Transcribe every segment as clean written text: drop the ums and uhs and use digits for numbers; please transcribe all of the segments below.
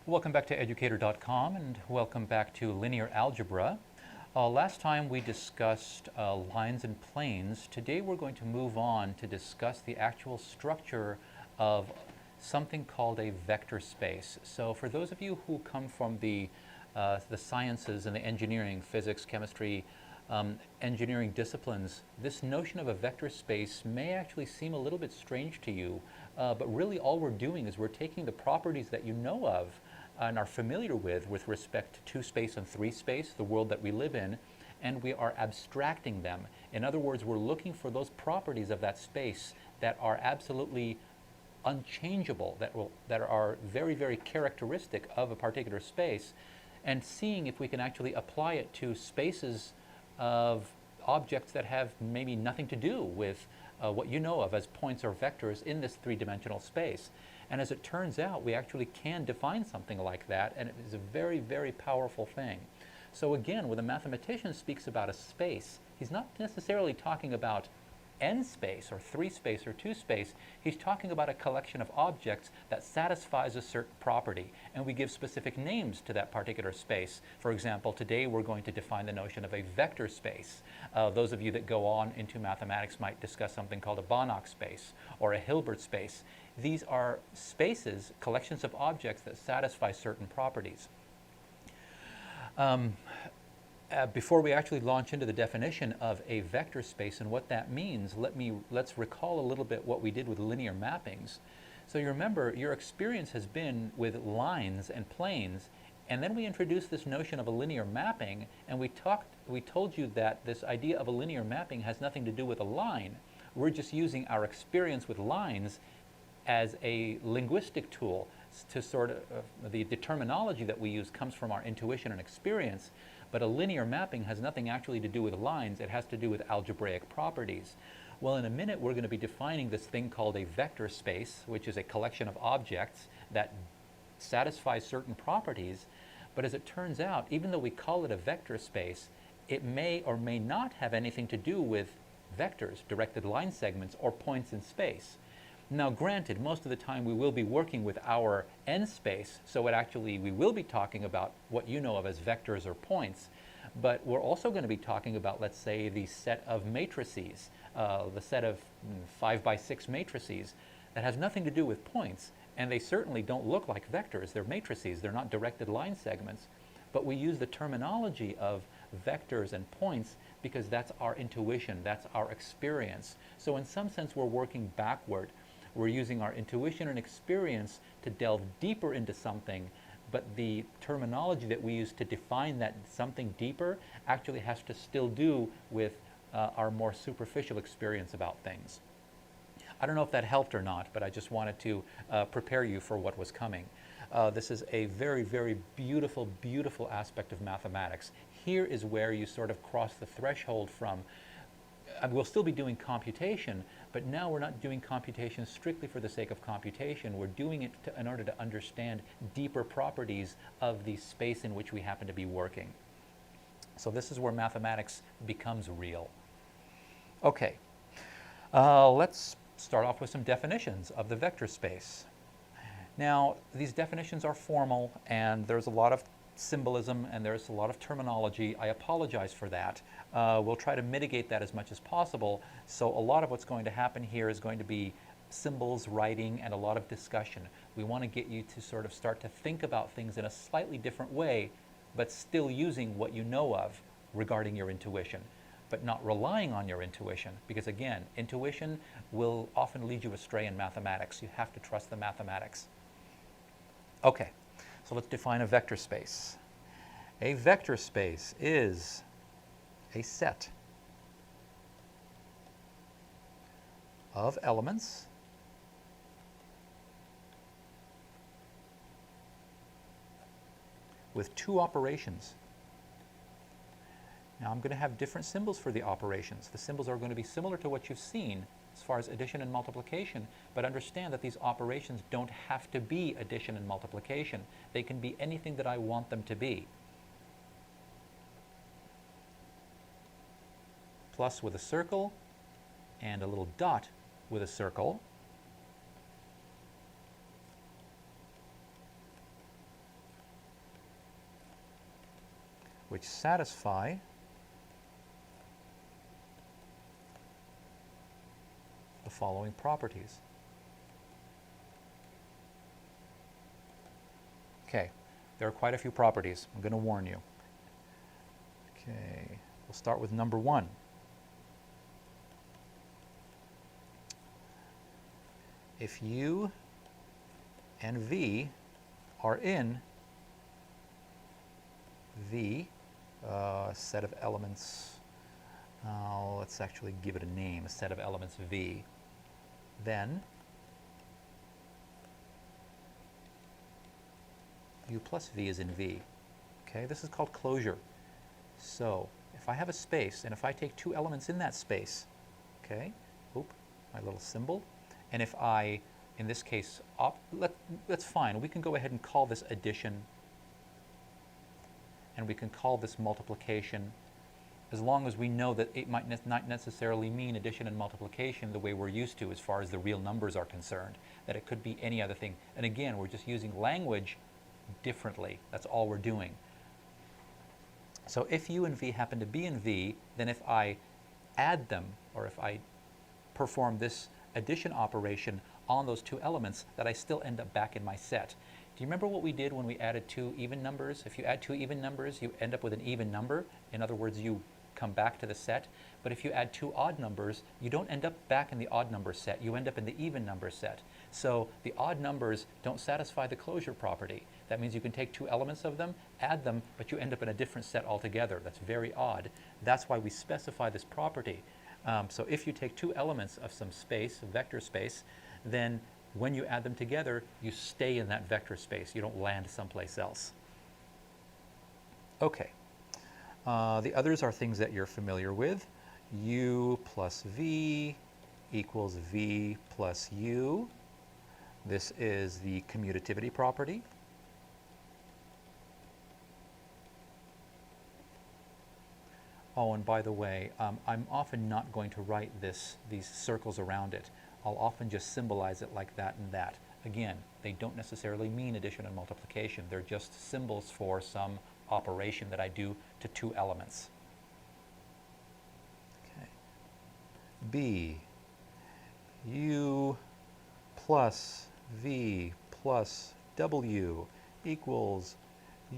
Welcome back to educator.com and welcome back to linear algebra. Last time we discussed lines and planes. Today we're going to move on to discuss the actual structure of something called a vector space. So for those of you who come from the sciences and the engineering, physics, chemistry, engineering disciplines, this notion of a vector space may actually seem a little bit strange to you, but really all we're doing is we're taking the properties that you know of and are familiar with respect to 2 space and 3 space, the world that we live in, and we are abstracting them. In other words, we're looking for those properties of that space that are absolutely unchangeable, that are very, very characteristic of a particular space, and seeing if we can actually apply it to spaces of objects that have maybe nothing to do with what you know of as points or vectors in this 3-dimensional space. And as it turns out, we actually can define something like that, and it is a very, very powerful thing. So again, when a mathematician speaks about a space, he's not necessarily talking about n space or 3 space or 2 space. He's talking about a collection of objects that satisfies a certain property, and we give specific names to that particular space. For example, today we're going to define the notion of a vector space. Those of you that go on into mathematics might discuss something called a Banach space or a Hilbert space. These are spaces, collections of objects that satisfy certain properties. Before we actually launch into the definition of a vector space and what that means, let's recall a little bit what we did with linear mappings. So you remember, your experience has been with lines and planes, and then we introduced this notion of a linear mapping, and we told you that this idea of a linear mapping has nothing to do with a line. We're just using our experience with lines as a linguistic tool to sort of, the terminology that we use comes from our intuition and experience. But a linear mapping has nothing actually to do with lines. It has to do with algebraic properties. Well, in a minute, we're going to be defining this thing called a vector space, which is a collection of objects that satisfy certain properties. But as it turns out, even though we call it a vector space, it may or may not have anything to do with vectors, directed line segments, or points in space. Now, granted, most of the time we will be working with our n space, so we will be talking about what you know of as vectors or points, but we're also going to be talking about, let's say, the set of matrices, the set of 5 by 6 matrices that has nothing to do with points, and they certainly don't look like vectors. They're matrices. They're not directed line segments, but we use the terminology of vectors and points because that's our intuition, that's our experience. So in some sense, we're working backward. We're using our intuition and experience to delve deeper into something, but the terminology that we use to define that something deeper actually has to still do with our more superficial experience about things. I don't know if that helped or not, but I just wanted to prepare you for what was coming. This is a very, very beautiful, beautiful aspect of mathematics. Here is where you sort of cross the threshold from we'll still be doing computation, but now we're not doing computation strictly for the sake of computation. We're doing it in order to understand deeper properties of the space in which we happen to be working. So this is where mathematics becomes real. Okay, let's start off with some definitions of the vector space. Now, these definitions are formal, and there's a lot of symbolism and there's a lot of terminology. I apologize for that. We'll try to mitigate that as much as possible. So a lot of what's going to happen here is going to be symbols, writing, and a lot of discussion. We want to get you to sort of start to think about things in a slightly different way, but still using what you know of regarding your intuition, but not relying on your intuition, because again, intuition will often lead you astray in mathematics. You have to trust the mathematics. Okay. So let's define a vector space. A vector space is a set of elements with 2 operations. Now I'm going to have different symbols for the operations. The symbols are going to be similar to what you've seen as far as addition and multiplication, but understand that these operations don't have to be addition and multiplication. They can be anything that I want them to be. Plus with a circle, and a little dot with a circle. which satisfy the following properties. Okay, there are quite a few properties. I'm going to warn you. Okay, we'll start with number 1. If U and V are in V, set of elements, let's actually give it a name, a set of elements V, then U plus V is in V. Okay, this is called closure. So if I have a space and if I take 2 elements in that space, okay, my little symbol, and if I, in this case, that's fine. We can go ahead and call this addition, and we can call this multiplication, as long as we know that it might not necessarily mean addition and multiplication the way we're used to as far as the real numbers are concerned, that it could be any other thing. And again, we're just using language differently. That's all we're doing. So if U and V happen to be in V, then if I add them, or if I perform this addition operation on those 2 elements, that I still end up back in my set. Do you remember what we did when we added 2 even numbers? If you add 2 even numbers, you end up with an even number. In other words, you come back to the set. But if you add 2 odd numbers, you don't end up back in the odd number set. You end up in the even number set. So the odd numbers don't satisfy the closure property. That means you can take 2 elements of them, add them, but you end up in a different set altogether. That's very odd. That's why we specify this property. So if you take 2 elements of some space, vector space, then when you add them together, you stay in that vector space. You don't land someplace else. Okay. The others are things that you're familiar with. U plus V equals V plus U. This is the commutativity property. Oh, and by the way, I'm often not going to write these circles around it. I'll often just symbolize it like that and that. Again, they don't necessarily mean addition and multiplication. They're just symbols for some operation that I do to 2 elements. Okay. B, U plus V plus W equals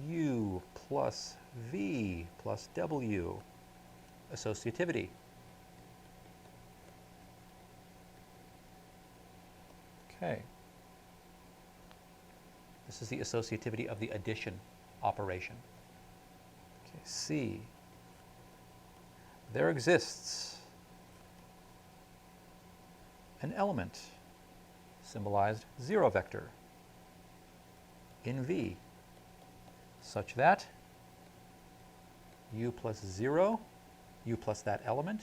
U plus V plus W. Associativity. Okay. This is the associativity of the addition operation. Okay. C. There exists an element symbolized 0 vector in V such that U plus 0, U plus that element,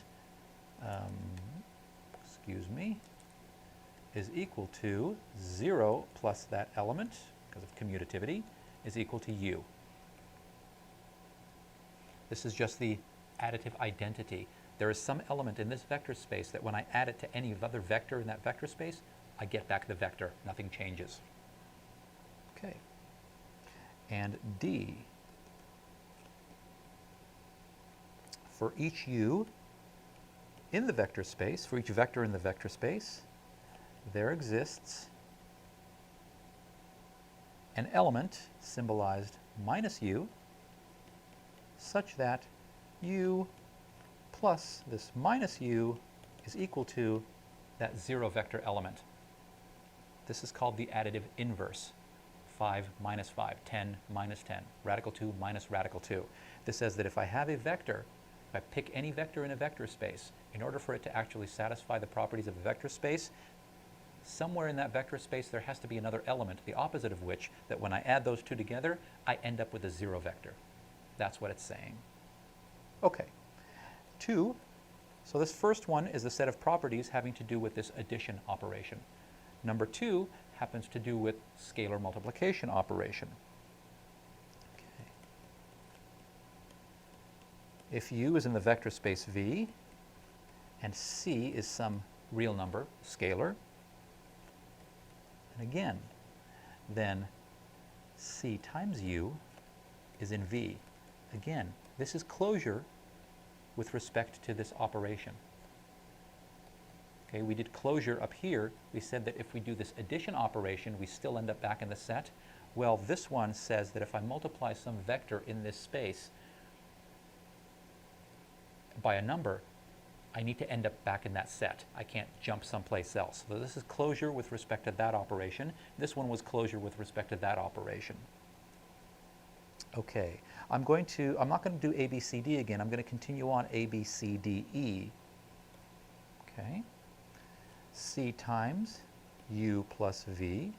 is equal to 0 plus that element, because of commutativity, is equal to U. This is just the additive identity. There is some element in this vector space that when I add it to any other vector in that vector space, I get back the vector. Nothing changes. Okay. And D. For each U in the vector space, for each vector in the vector space, there exists an element symbolized minus U such that U plus this minus U is equal to that 0 vector element. This is called the additive inverse. 5 minus 5, 10 minus 10, radical 2 minus radical 2. This says that if I have a vector, if I pick any vector in a vector space, in order for it to actually satisfy the properties of a vector space, somewhere in that vector space there has to be another element, the opposite of which, that when I add those 2 together, I end up with a 0 vector. That's what it's saying. Okay. 2, so this first one is a set of properties having to do with this addition operation. Number 2 happens to do with scalar multiplication operation. Okay. If U is in the vector space V, and C is some real number, scalar, and again, then C times U is in V. Again, this is closure with respect to this operation. Okay, we did closure up here. We said that if we do this addition operation, we still end up back in the set. Well, this one says that if I multiply some vector in this space by a number, I need to end up back in that set. I can't jump someplace else. So this is closure with respect to that operation. This one was closure with respect to that operation. Okay, I'm not going to do A, B, C, D again. I'm going to continue on A, B, C, D, E. Okay. C times U plus V.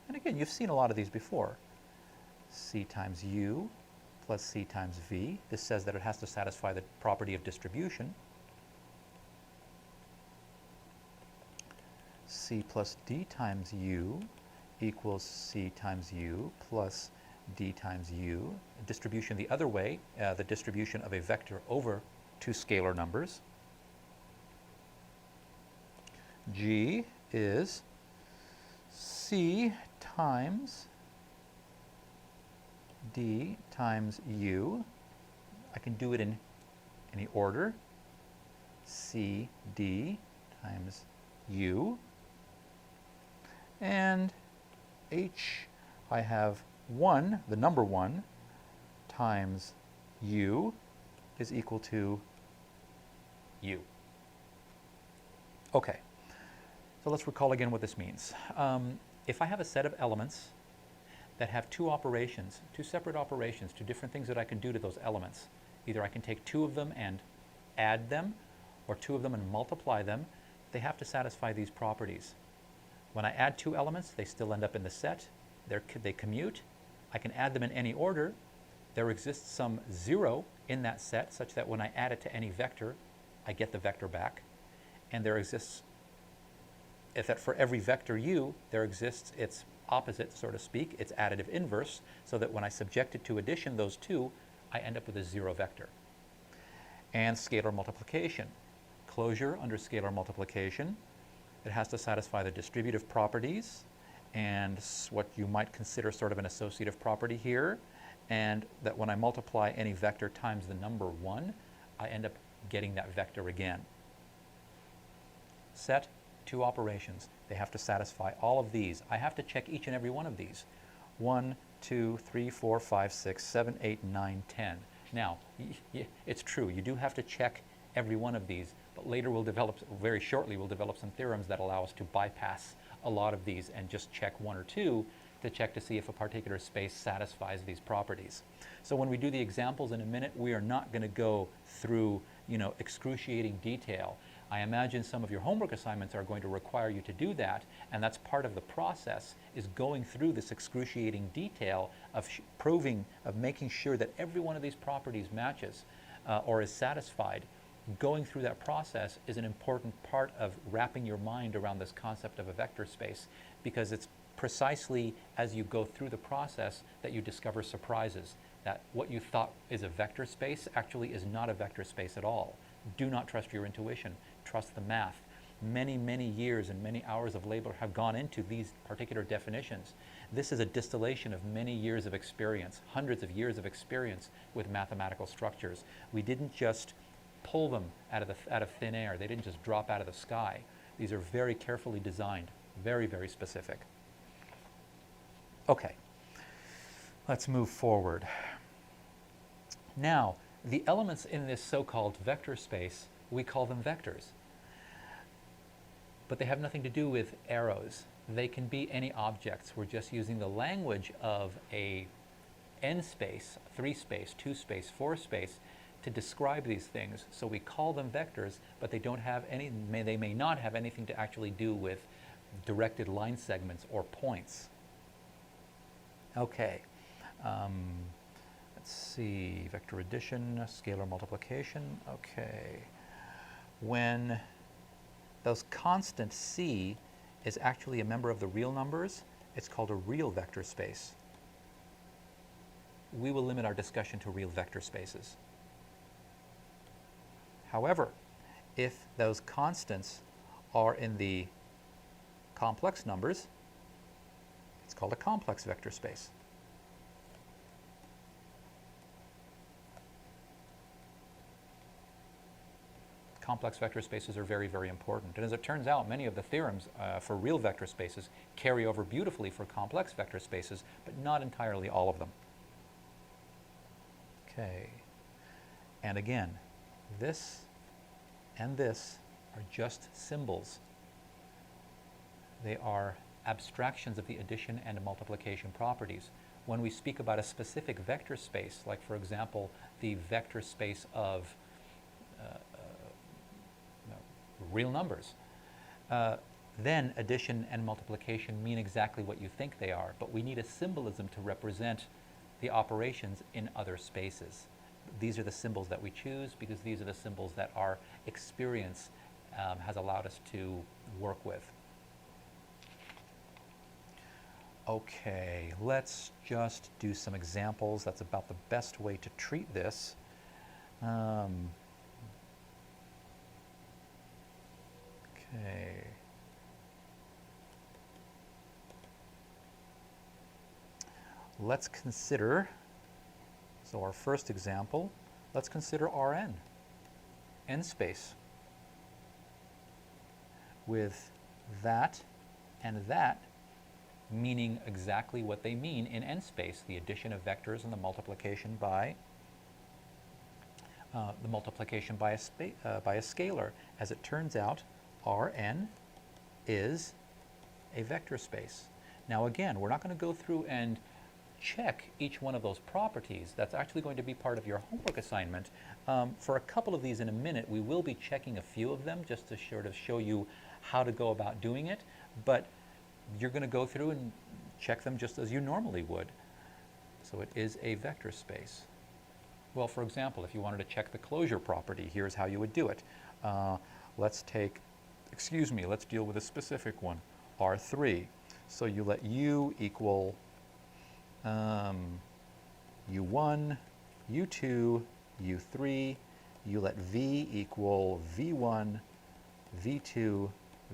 And again, you've seen a lot of these before. C times U plus C times V. This says that it has to satisfy the property of distribution. C plus D times U equals C times U plus D times U. Distribution the other way, the distribution of a vector over two scalar numbers. G is C times D times U. I can do it in any order. C, D times U. And H, I have 1, the number 1, times U is equal to U. Okay, so let's recall again what this means. If I have a set of elements that have two operations, two separate operations, two different things that I can do to those elements, either I can take two of them and add them, or two of them and multiply them, they have to satisfy these properties. When I add two elements, they still end up in the set. They commute. I can add them in any order. There exists some 0 in that set such that when I add it to any vector, I get the vector back. And there exists, if that for every vector u, there exists its opposite, so to speak, its additive inverse, so that when I subject it to addition, those two, I end up with a 0 vector. And scalar multiplication. Closure under scalar multiplication. It has to satisfy the distributive properties and what you might consider sort of an associative property here, and that when I multiply any vector times the number 1, I end up getting that vector again. Set, two operations. They have to satisfy all of these. I have to check each and every one of these. 1, 2, 3, 4, 5, 6, 7, 8, 9, 10. Now, it's true, you do have to check every one of these, but later very shortly we'll develop some theorems that allow us to bypass a lot of these and just check 1 or 2 to check to see if a particular space satisfies these properties. So when we do the examples in a minute, we are not going to go through, excruciating detail. I imagine some of your homework assignments are going to require you to do that, and that's part of the process, is going through this excruciating detail of making sure that every one of these properties matches or is satisfied. Going through that process is an important part of wrapping your mind around this concept of a vector space, because it's precisely as you go through the process that you discover surprises, that what you thought is a vector space actually is not a vector space at all. Do not trust your intuition, trust the math. Many, many years and many hours of labor have gone into these particular definitions. This is a distillation of many years of experience, hundreds of years of experience with mathematical structures. We didn't just pull them out of thin air. They didn't just drop out of the sky. These are very carefully designed, very, very specific. Okay, let's move forward. Now, the elements in this so-called vector space, we call them vectors. But they have nothing to do with arrows. They can be any objects. We're just using the language of a n space, 3 space, 2 space, 4 space, to describe these things. So we call them vectors, but they don't have they may not have anything to actually do with directed line segments or points. Okay, let's see, vector addition, scalar multiplication. Okay, when those constant c is actually a member of the real numbers, it's called a real vector space. We will limit our discussion to real vector spaces. However, if those constants are in the complex numbers, it's called a complex vector space. complex vector spaces are very, very important. And as it turns out, many of the theorems for real vector spaces carry over beautifully for complex vector spaces, but not entirely all of them. Okay. And again, this and this are just symbols. They are abstractions of the addition and multiplication properties. When we speak about a specific vector space, like for example, the vector space of real numbers, then addition and multiplication mean exactly what you think they are, but we need a symbolism to represent the operations in other spaces. These are the symbols that we choose because these are the symbols that our experience has allowed us to work with. Okay, let's just do some examples. That's about the best way to treat this. Okay. Let's consider, so our first example, let's consider Rn, n space, with that and that meaning exactly what they mean in n space, the addition of vectors and the multiplication by a scalar. As it turns out, Rn is a vector space. Now again, we're not going to go through and check each one of those properties. That's actually going to be part of your homework assignment. For a couple of these in a minute, we will be checking a few of them just to sort of show you how to go about doing it, but you're going to go through and check them just as you normally would. So it is a vector space. Well, for example, if you wanted to check the closure property, here's how you would do it. Let's deal with a specific one, R3. So you let U equal U1, U2, U3. You let V equal V1, V2,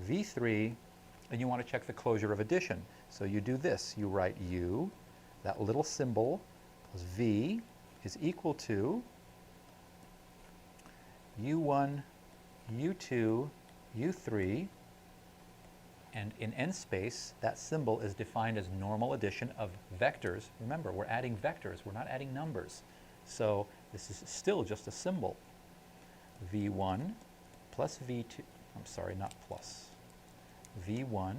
V3, and you want to check the closure of addition. So you do this. You write U, that little symbol, plus V is equal to U1, U2, U3, and in n space, that symbol is defined as normal addition of vectors. Remember, we're adding vectors, we're not adding numbers. So this is still just a symbol. V1 plus V2, I'm sorry, not plus. V1,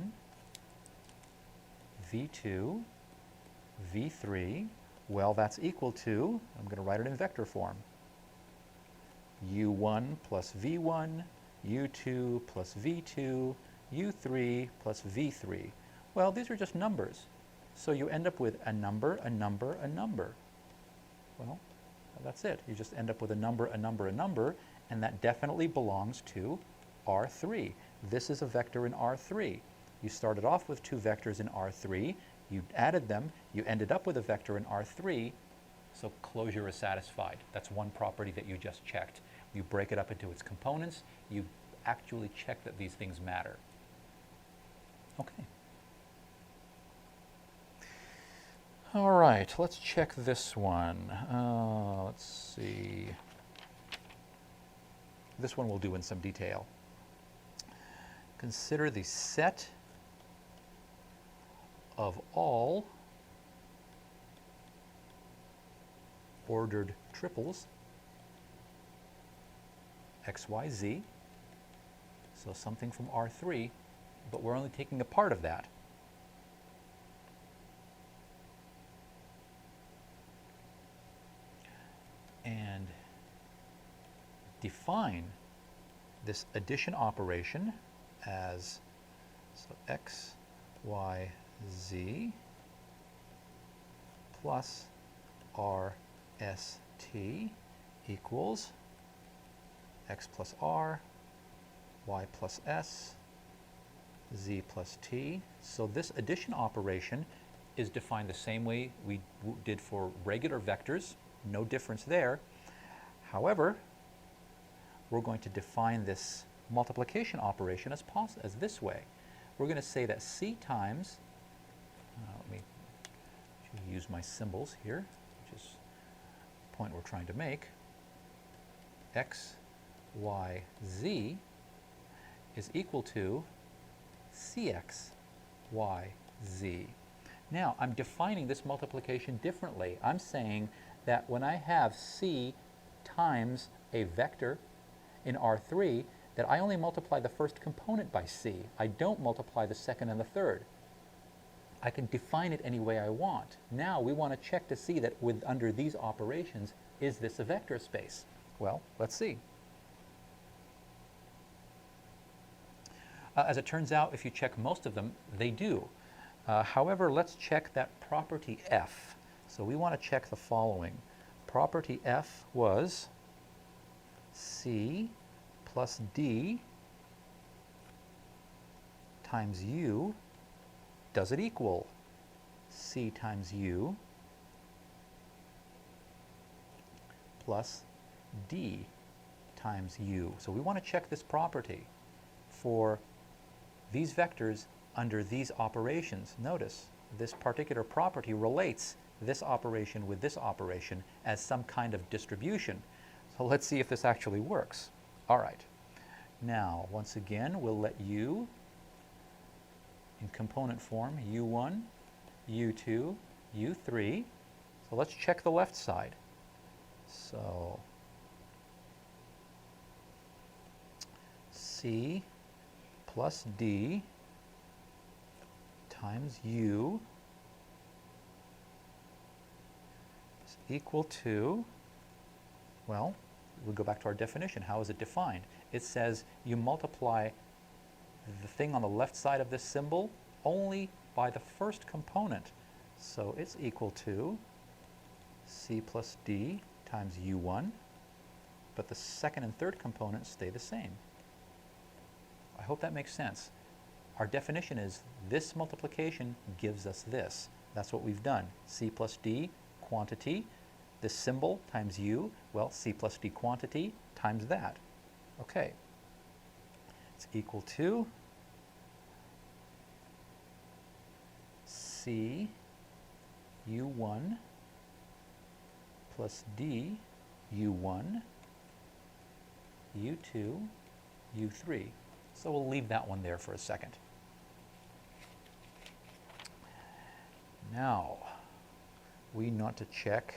V2, V3, well, that's equal to, I'm going to write it in vector form, U1 plus V1, U2 plus V2, U3 plus V3. Well, these are just numbers. So you end up with a number, a number, a number. Well, that's it. You just end up with a number, a number, a number, and that definitely belongs to R3. This is a vector in R3. You started off with two vectors in R3, you added them, you ended up with a vector in R3, so closure is satisfied. That's one property that you just checked. You break it up into its components, you actually check that these things matter. Okay. All right, let's check this one. Let's see. This one we'll do in some detail. Consider the set of all ordered triples, x, y, z. So something from R3, but we're only taking a part of that. And define this addition operation as x, y, z plus r, s, t equals x plus r, y plus s, z plus t. So this addition operation is defined the same way we did for regular vectors, no difference there. However, we're going to define this multiplication operation as this way. We're going to say that c times, let me use my symbols here, which is the point we're trying to make, x, yz is equal to cx yz. Now, I'm defining this multiplication differently. I'm saying that when I have c times a vector in R3, that I only multiply the first component by c. I don't multiply the second and the third. I can define it any way I want. Now, we want to check to see that under these operations, is this a vector space? Well, let's see. As it turns out, if you check most of them, they do. However, let's check that property f. So we want to check the following. Property f was c plus d times u. Does it equal c times u plus d times u? So we want to check this property for these vectors under these operations. Notice this particular property relates this operation with this operation as some kind of distribution. So let's see if this actually works. All right. Now, once again, we'll let u in component form, u1, u2, u3. So let's check the left side. So c plus d times u is equal to, well, we'll go back to our definition. How is it defined? It says you multiply the thing on the left side of this symbol only by the first component. So it's equal to c plus d times u1, but the second and third components stay the same. I hope that makes sense. Our definition is this multiplication gives us this. That's what we've done. C plus d, quantity, this symbol times u, well, c plus d quantity times that. Okay. It's equal to c u1 plus d u1 u2 u3. So we'll leave that one there for a second. Now, we want to check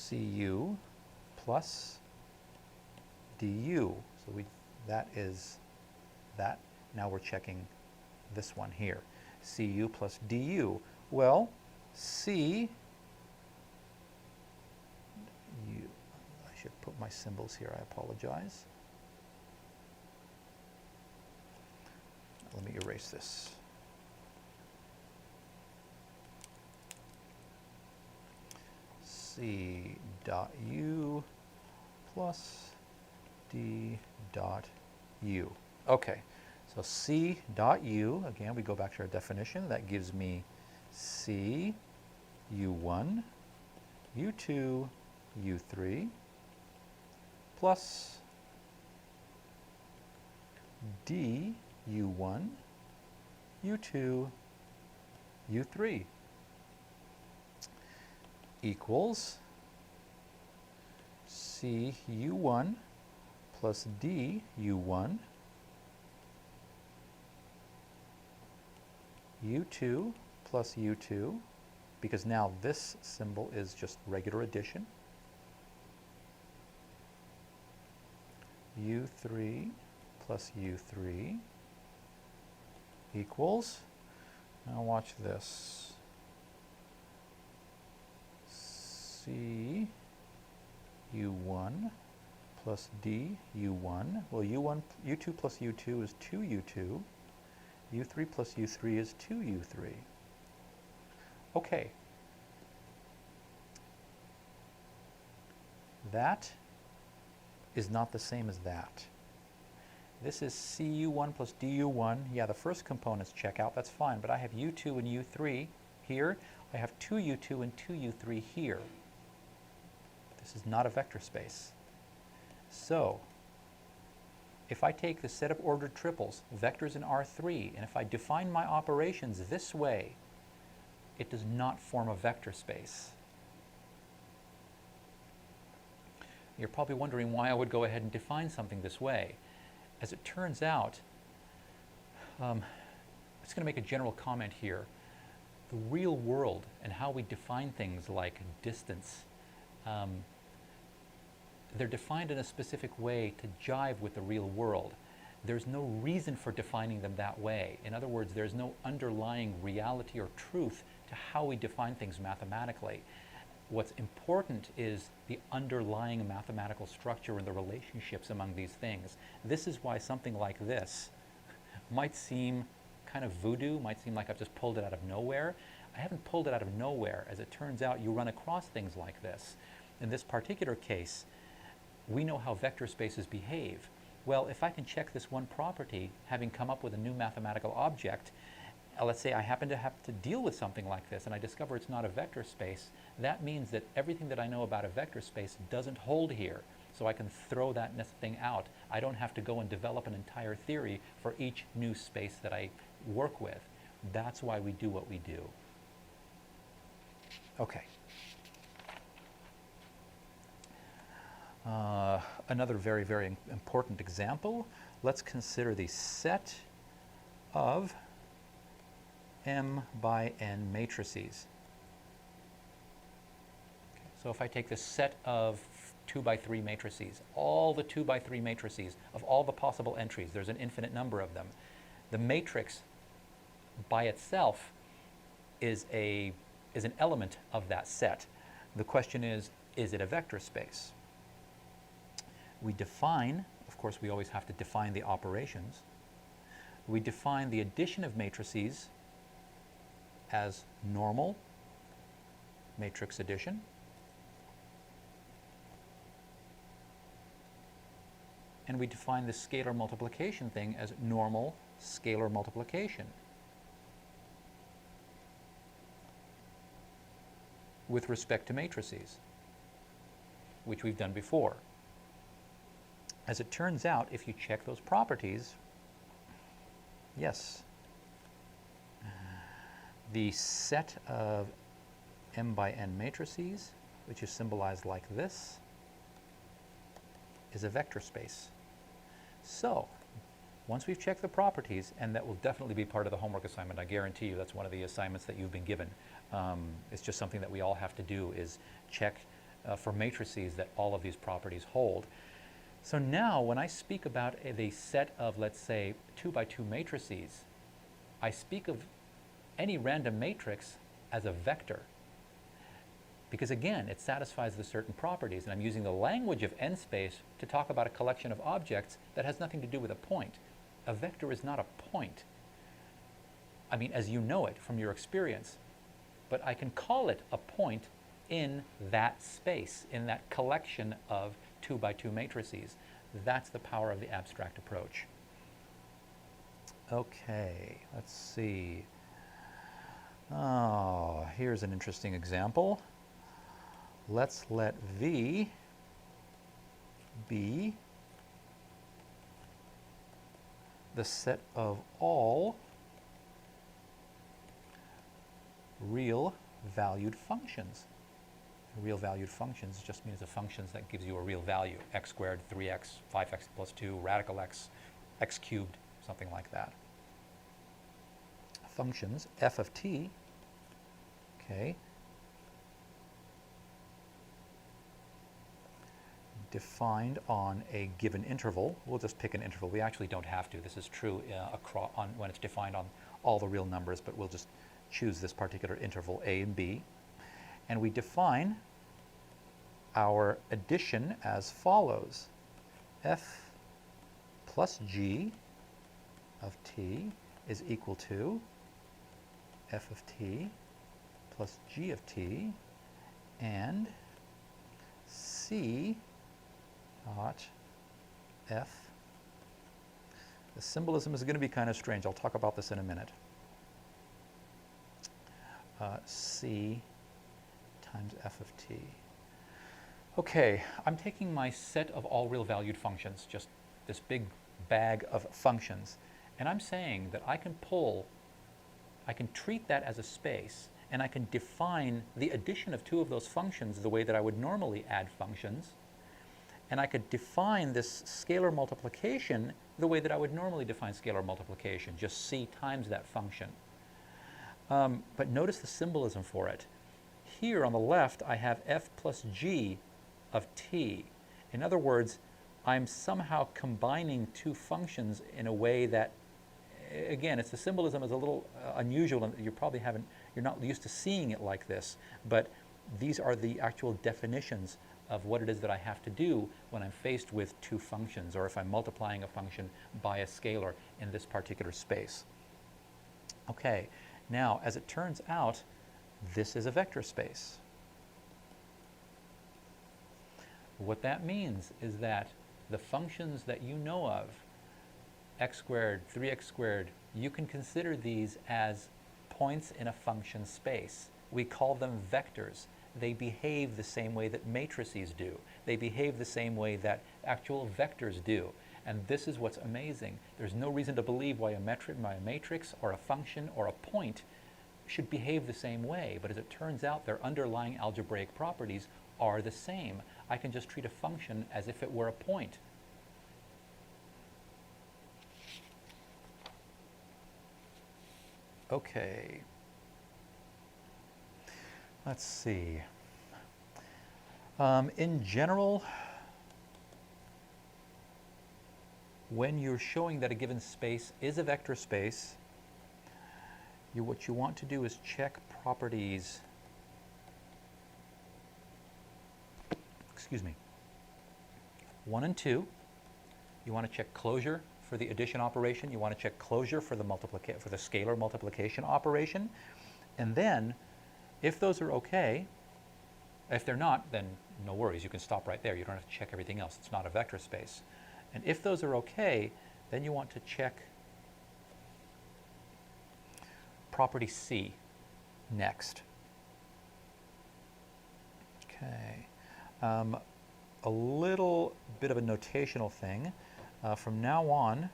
cu plus du. So that is that. Now we're checking this one here. Cu plus du. Well, c, I should put my symbols here, I apologize. Let me erase this. C dot u plus d dot u. Okay, so c dot u, again, we go back to our definition. That gives me c u1, u2, u3, plus d u1, u2, u3 equals c u1 plus d u1, u2 plus u2, because now this symbol is just regular addition, u3 plus u3 equals, now watch this, c u1 plus d u1. Well, u2 plus u2 is 2u2. u3 plus u3 is 2u3. Okay. That is not the same as that. This is cu1 plus du1. Yeah, the first components check out, that's fine, but I have u2 and u3 here. I have 2u2 and 2u3 here. This is not a vector space. So, if I take the set of ordered triples, vectors in R3, and if I define my operations this way, it does not form a vector space. You're probably wondering why I would go ahead and define something this way. As it turns out, I'm just going to make a general comment here. The real world and how we define things like distance, they're defined in a specific way to jive with the real world. There's no reason for defining them that way. In other words, there's no underlying reality or truth to how we define things mathematically. What's important is the underlying mathematical structure and the relationships among these things. This is why something like this might seem kind of voodoo, might seem like I've just pulled it out of nowhere. I haven't pulled it out of nowhere. As it turns out, you run across things like this. In this particular case, we know how vector spaces behave. Well, if I can check this one property, having come up with a new mathematical object, let's say I happen to have to deal with something like this and I discover it's not a vector space, that means that everything that I know about a vector space doesn't hold here. So I can throw that thing out. I don't have to go and develop an entire theory for each new space that I work with. That's why we do what we do. Okay. Another very, very important example. Let's consider the set of m by n matrices. Okay. So if I take the set of 2 by 3 matrices, all the 2 by 3 matrices of all the possible entries, there's an infinite number of them. The matrix by itself is an element of that set. The question is it a vector space? We define, of course we always have to define the operations. We define the addition of matrices as normal matrix addition. And we define the scalar multiplication thing as normal scalar multiplication with respect to matrices, which we've done before. As it turns out, if you check those properties, yes, the set of m by n matrices, which is symbolized like this, is a vector space. So, once we've checked the properties, and that will definitely be part of the homework assignment, I guarantee you that's one of the assignments that you've been given. It's just something that we all have to do, is check for matrices that all of these properties hold. So now when I speak about the set of, let's say, 2 by 2 matrices, I speak of any random matrix as a vector. Because again, it satisfies the certain properties, and I'm using the language of n-space to talk about a collection of objects that has nothing to do with a point. A vector is not a point. I mean, as you know it from your experience, but I can call it a point in that space, in that collection of 2 by 2 matrices. That's the power of the abstract approach. Okay, let's see. Oh, here's an interesting example. Let's let V be the set of all real valued functions. Real valued functions just means the functions that gives you a real value, x squared, 3x, 5x plus 2, radical x, x cubed, something like that. Functions, f of t, okay, defined on a given interval. We'll just pick an interval. We actually don't have to. This is true when it's defined on all the real numbers, but we'll just choose this particular interval, a and b. And we define our addition as follows. F plus g of t is equal to f of t plus g of t and c dot f. The symbolism is going to be kind of strange. I'll talk about this in a minute. C times f of t. Okay, I'm taking my set of all real valued functions, just this big bag of functions, and I'm saying that I can treat that as a space, and I can define the addition of 2 of those functions the way that I would normally add functions, And I could define this scalar multiplication the way that I would normally define scalar multiplication, just c times that function. But notice the symbolism for it. Here on the left, I have f plus g of t. In other words, I'm somehow combining two functions in a way that, again, the symbolism is a little unusual, and you're not used to seeing it like this, but these are the actual definitions of what it is that I have to do when I'm faced with two functions, or if I'm multiplying a function by a scalar in this particular space. Okay, now as it turns out, this is a vector space. What that means is that the functions that you know of, x squared, 3x squared, you can consider these as points in a function space. We call them vectors. They behave the same way that matrices do. They behave the same way that actual vectors do. And this is what's amazing. There's no reason to believe why a matrix or a function or a point should behave the same way. But as it turns out, their underlying algebraic properties are the same. I can just treat a function as if it were a point. Okay. Let's see. In general, when you're showing that a given space is a vector space, what you want to do is check properties. Excuse me. 1 and 2. You want to check closure for the addition operation. You want to check closure for the scalar multiplication operation. And then, if those are okay, if they're not, then no worries. You can stop right there. You don't have to check everything else. It's not a vector space. And if those are okay, then you want to check property C next. Okay. A little bit of a notational thing. From now on,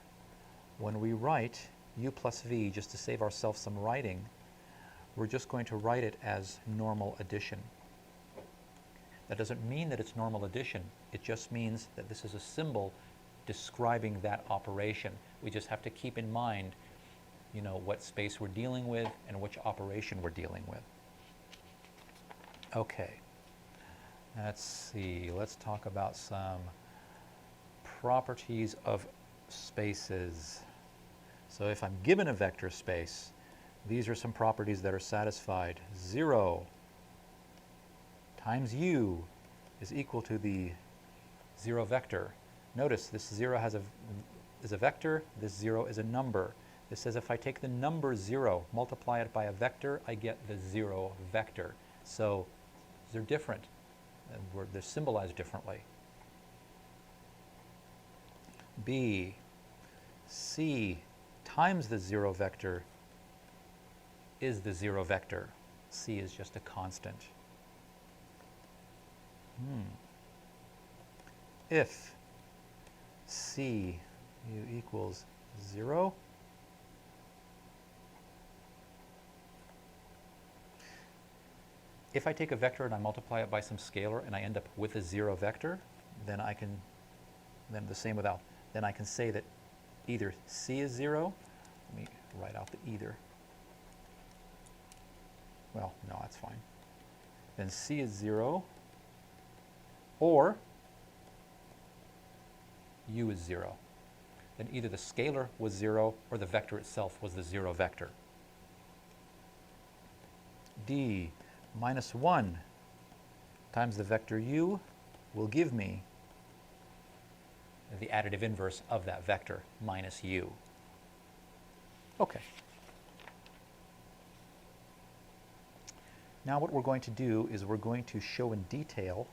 when we write u plus v, just to save ourselves some writing, we're just going to write it as normal addition. That doesn't mean that it's normal addition. It just means that this is a symbol describing that operation. We just have to keep in mind, what space we're dealing with and which operation we're dealing with. Okay. Let's see. Let's talk about some properties of spaces. So if I'm given a vector space, these are some properties that are satisfied. 0 times u is equal to the 0 vector. Notice this 0 is a vector, this 0 is a number. This says if I take the number 0, multiply it by a vector, I get the 0 vector. So they're different, and they're symbolized differently. B, C times the 0 vector is the 0 vector. C is just a constant. If C u equals 0, if I take a vector and I multiply it by some scalar and I end up with a 0 vector, then the same without. Then I can say that either C is 0, let me write out the either. Well, no, that's fine. Then C is 0, or u is 0. Then either the scalar was 0 or the vector itself was the 0 vector. D minus 1 times the vector u will give me the additive inverse of that vector, minus u. Okay. Now what we're going to do is we're going to show in detail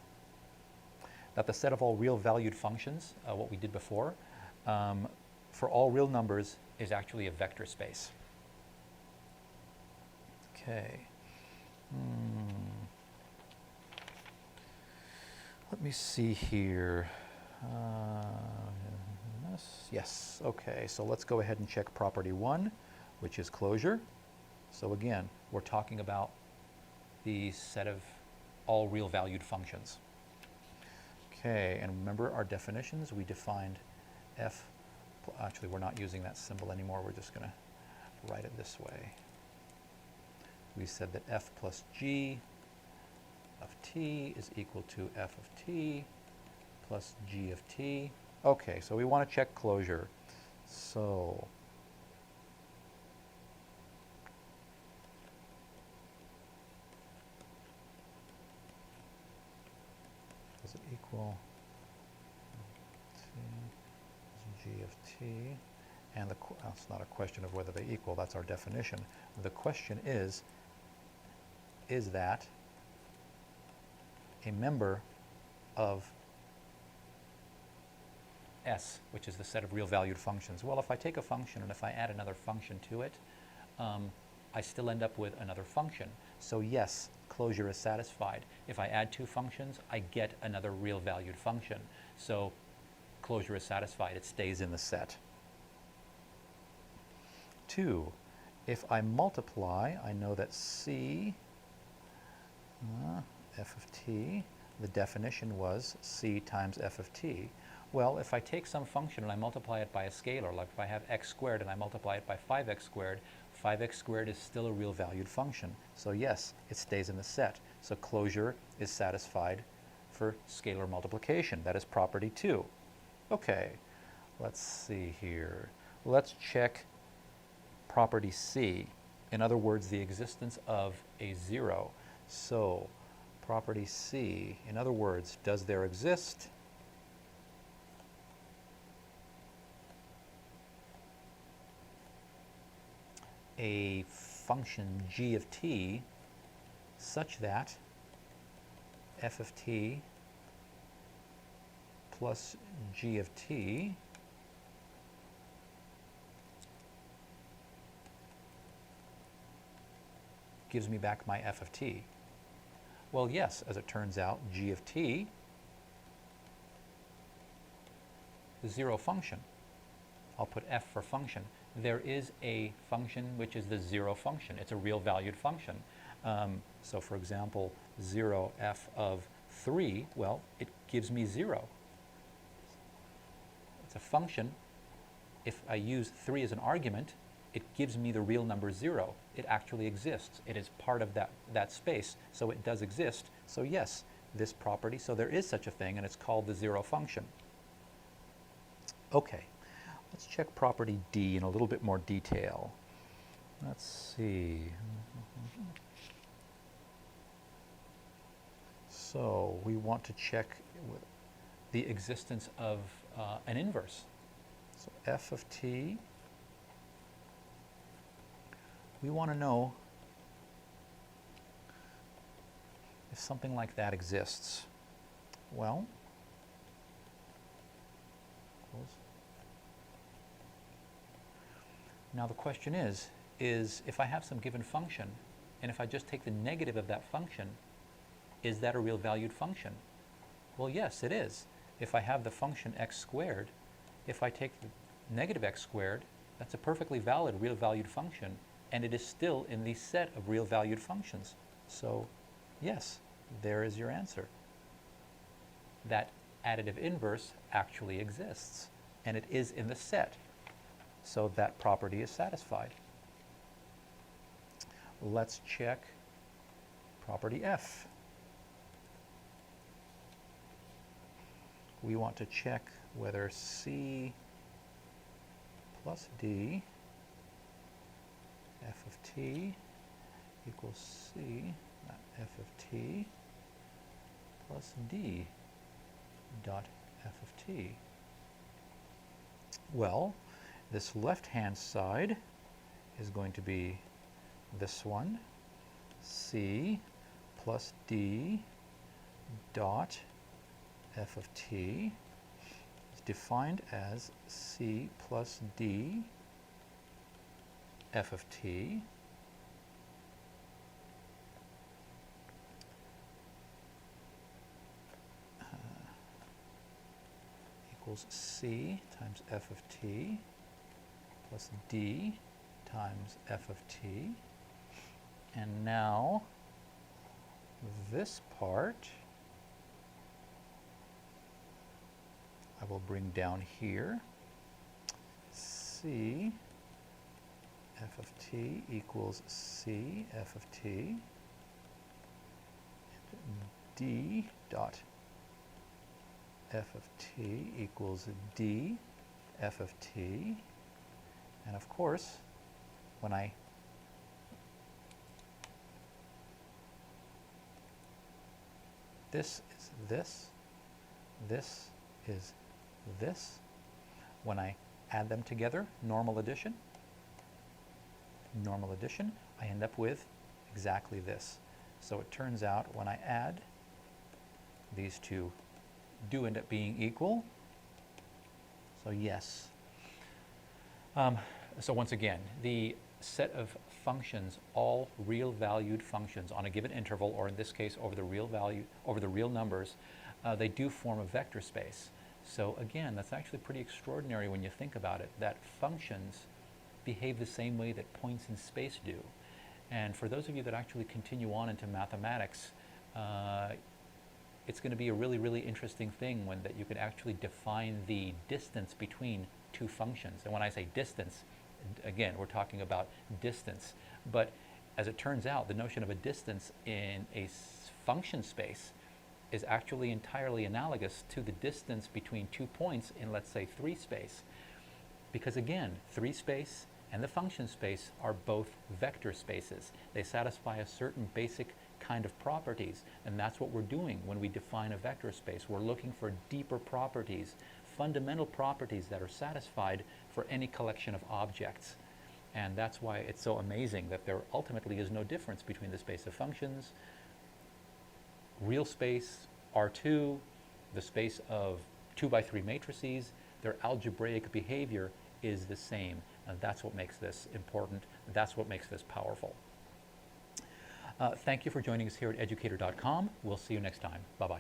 that the set of all real valued functions, what we did before, for all real numbers is actually a vector space. Okay. Let me see here. Yes, okay, so let's go ahead and check property 1, which is closure. So again, we're talking about the set of all real valued functions. Okay, and remember our definitions, we defined f, actually we're not using that symbol anymore, we're just going to write it this way. We said that f plus g of t is equal to f of t plus g of t. Okay, so we want to check closure. So does it equal t is g of t? And it's not a question of whether they equal, that's our definition. The question is that a member of S, which is the set of real valued functions? Well, if I take a function and if I add another function to it, I still end up with another function. So yes, closure is satisfied. If I add two functions, I get another real valued function. So closure is satisfied, it stays in the set. 2, if I multiply, I know that C, f of t, the definition was C times f of t. Well, if I take some function and I multiply it by a scalar, like if I have x squared and I multiply it by 5x squared is still a real valued function. So yes, it stays in the set. So closure is satisfied for scalar multiplication. That is property 2. Okay, let's see here. Let's check property C. In other words, the existence of a 0. So property C, in other words, does there exist a function g of t such that f of t plus g of t gives me back my f of t? Well, yes, as it turns out, g of t is a 0 function. I'll put f for function. There is a function which is the 0 function. It's a real valued function. So for example, 0f of 3, well, it gives me 0. It's a function. If I use 3 as an argument, it gives me the real number 0. It actually exists. It is part of that space, so it does exist. So yes, this property, so there is such a thing, and it's called the 0 function. Okay, let's check property D in a little bit more detail. Let's see. So we want to check the existence of an inverse. So f of t, we want to know if something like that exists. Well, now the question is if I have some given function, and if I just take the negative of that function, is that a real valued function? Well, yes, it is. If I have the function x squared, if I take the negative x squared, that's a perfectly valid real valued function, and it is still in the set of real valued functions. So yes, there is your answer. That additive inverse actually exists, and it is in the set. So that property is satisfied. Let's check property F. We want to check whether C plus D f of t equals C, not f of t, plus D dot f of t. Well, this left-hand side is going to be this one, C plus D dot f of t is defined as C plus D f of t equals C times f of t plus D times f of t. And now this part I will bring down here C f of t equals C f of t, and d dot f of t equals d f of t. And of course, when I this is this, this is this. When I add them together, normal addition, I end up with exactly this. So it turns out when I add, these two do end up being equal. So yes. So once again, the set of functions, all real valued functions on a given interval, or in this case over the real numbers, they do form a vector space. So again, that's actually pretty extraordinary when you think about it, that functions behave the same way that points in space do. And for those of you that actually continue on into mathematics, it's going to be a really, really interesting thing when that you can actually define the distance between two functions. And when I say distance, again, we're talking about distance. But as it turns out, the notion of a distance in a function space is actually entirely analogous to the distance between 2 points in, let's say, 3 space. Because again, 3 space and the function space are both vector spaces. They satisfy a certain basic kind of properties, and that's what we're doing when we define a vector space. We're looking for deeper properties, fundamental properties that are satisfied for any collection of objects. And that's why it's so amazing that there ultimately is no difference between the space of functions, real space, R2, the space of 2 by 3 matrices. Their algebraic behavior is the same. And that's what makes this important. That's what makes this powerful. Thank you for joining us here at educator.com. We'll see you next time. Bye-bye.